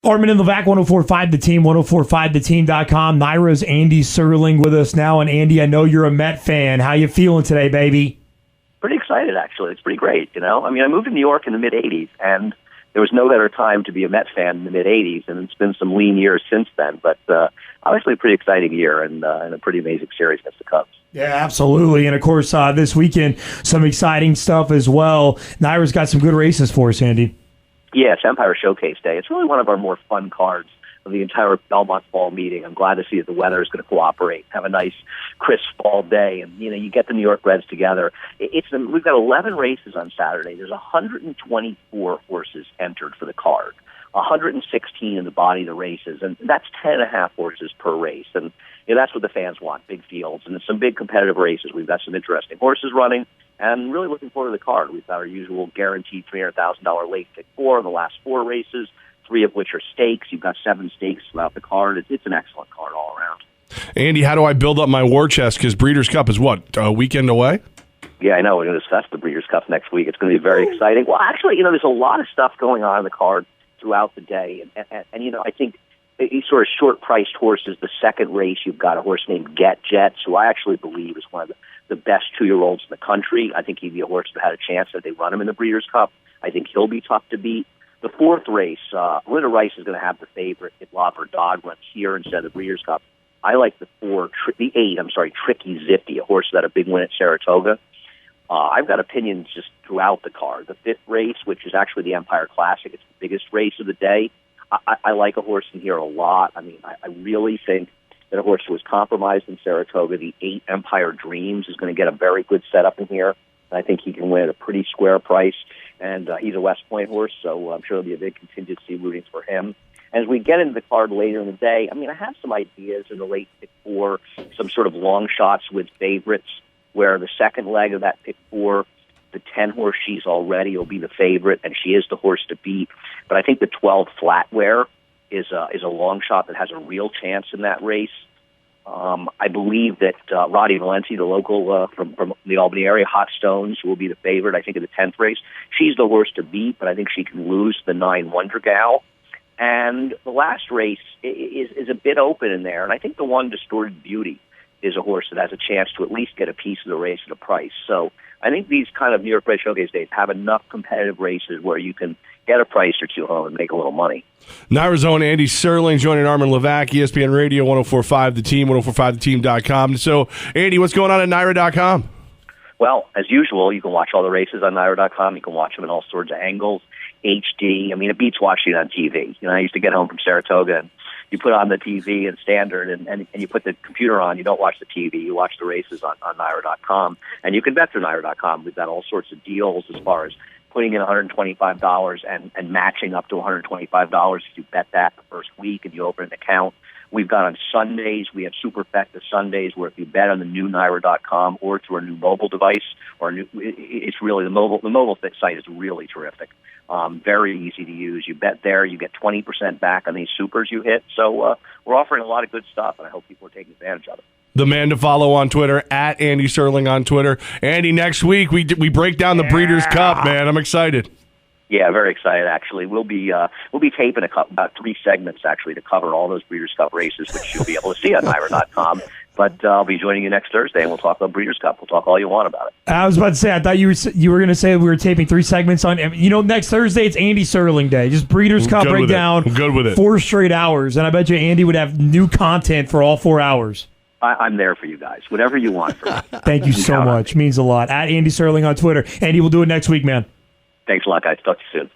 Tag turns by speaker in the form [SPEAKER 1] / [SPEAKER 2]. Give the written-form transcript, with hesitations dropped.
[SPEAKER 1] Armen and Levack, 104.5 The Team, 104.5theteam.com. Naira's Andy Serling with us now. And Andy, I know you're a Met fan. How you feeling today, baby?
[SPEAKER 2] Pretty excited, actually. It's pretty great, you know? I mean, I moved to New York in the mid-'80s, and there was no better time to be a Met fan in the mid-'80s, and it's been some lean years since then. But obviously a pretty exciting year and a pretty amazing series against the Cubs.
[SPEAKER 1] Yeah, absolutely. And, of course, this weekend, some exciting stuff as well. Naira's got some good races for us, Andy.
[SPEAKER 2] Yeah, it's Empire Showcase Day. It's really one of our more fun cards of the entire Belmont Fall meeting. I'm glad to see that the weather is going to cooperate, have a nice, crisp fall day, and, you know, you get the New York Reds together. We've got 11 races on Saturday. There's 124 horses entered for the card, 116 in the body of the races, and that's 10.5 horses per race. And you know, that's what the fans want, big fields, and some big competitive races. We've got some interesting horses running. And really looking forward to the card. We've got our usual guaranteed $300,000 late pick 4 in the last 4 races, 3 of which are stakes. You've got 7 stakes throughout the card. It's an excellent card all around.
[SPEAKER 3] Andy, how do I build up my war chest? Because Breeders' Cup is what, a weekend away?
[SPEAKER 2] Yeah, I know. We're going to discuss the Breeders' Cup next week. It's going to be very exciting. Well, actually, you know, there's a lot of stuff going on in the card throughout the day. And you know, I think these sort of short-priced horses, the second race, you've got a horse named Get Jets, who I actually believe is one of the best 2-year-olds in the country. I think he'd be a horse that had a chance if they run him in the Breeders' Cup. I think he'll be tough to beat. The 4th race, Linda Rice is going to have the favorite if Lava Dog runs here instead of the Breeders' Cup. I like the 8, Tricky Zippy, a horse that had a big win at Saratoga. I've got opinions just throughout the card. The 5th race, which is actually the Empire Classic, it's the biggest race of the day. I like a horse in here a lot. I mean, I really think that a horse who was compromised in Saratoga, the 8 Empire Dreams, is going to get a very good setup in here. And I think he can win at a pretty square price. And he's a West Point horse, so I'm sure there'll be a big contingency rooting for him. And as we get into the card later in the day, I mean, I have some ideas in the late pick 4, some sort of long shots with favorites, where the second leg of that pick 4, the 10 horse She's Already will be the favorite, and she is the horse to beat. But I think the 12 Flatware is a long shot that has a real chance in that race. I believe that Roddy Valenci, the local from the Albany area, Hot Stones, will be the favorite, I think, in the 10th race. She's the horse to beat, but I think she can lose the 9 Wonder Gal. And the last race is a bit open in there, and I think the 1 Distorted Beauty is a horse that has a chance to at least get a piece of the race at a price. So I think these kind of New York Red Showcase days have enough competitive races where you can get a price or two home and make a little money.
[SPEAKER 3] Naira's own Andy Serling joining Armen Levack, ESPN Radio, 104.5 The Team, 104.5theteam.com. So, Andy, what's going on at Naira.com?
[SPEAKER 2] Well, as usual, you can watch all the races on Naira.com. You can watch them in all sorts of angles, HD. I mean, it beats watching it on TV. You know, I used to get home from Saratoga, and you put on the TV and standard, and you put the computer on. You don't watch the TV. You watch the races on Naira.com. And you can bet through Naira.com. We've got all sorts of deals as far as putting in $125 and matching up to $125 if you bet that the first week and you open an account. We've got on Sundays, we have Super Effective Sundays where if you bet on the new Naira.com or through a new mobile device, it's really the mobile site is really terrific. Very easy to use. You bet there, you get 20% back on these supers you hit. So we're offering a lot of good stuff, and I hope people are taking advantage of it.
[SPEAKER 3] The man to follow on Twitter, at Andy Serling on Twitter. Andy, next week we break down the Breeders' Cup, man. I'm excited.
[SPEAKER 2] Yeah, very excited, actually. We'll be taping about 3 segments, actually, to cover all those Breeders' Cup races, which you'll be able to see on Naira.com. But I'll be joining you next Thursday, and we'll talk about Breeders' Cup. We'll talk all you want about it.
[SPEAKER 1] I was about to say, I thought you were going to say we were taping 3 segments on. You know, next Thursday it's Andy Serling Day. Just Breeders' Cup breakdown.
[SPEAKER 3] I'm good with it.
[SPEAKER 1] 4 straight hours, and I bet you Andy would have new content for all 4 hours.
[SPEAKER 2] I'm there for you guys. Whatever you want from me.
[SPEAKER 1] Thank you so much. Means a lot. At Andy Serling on Twitter. Andy, we'll do it next week, man.
[SPEAKER 2] Thanks a lot, guys. Talk to you soon.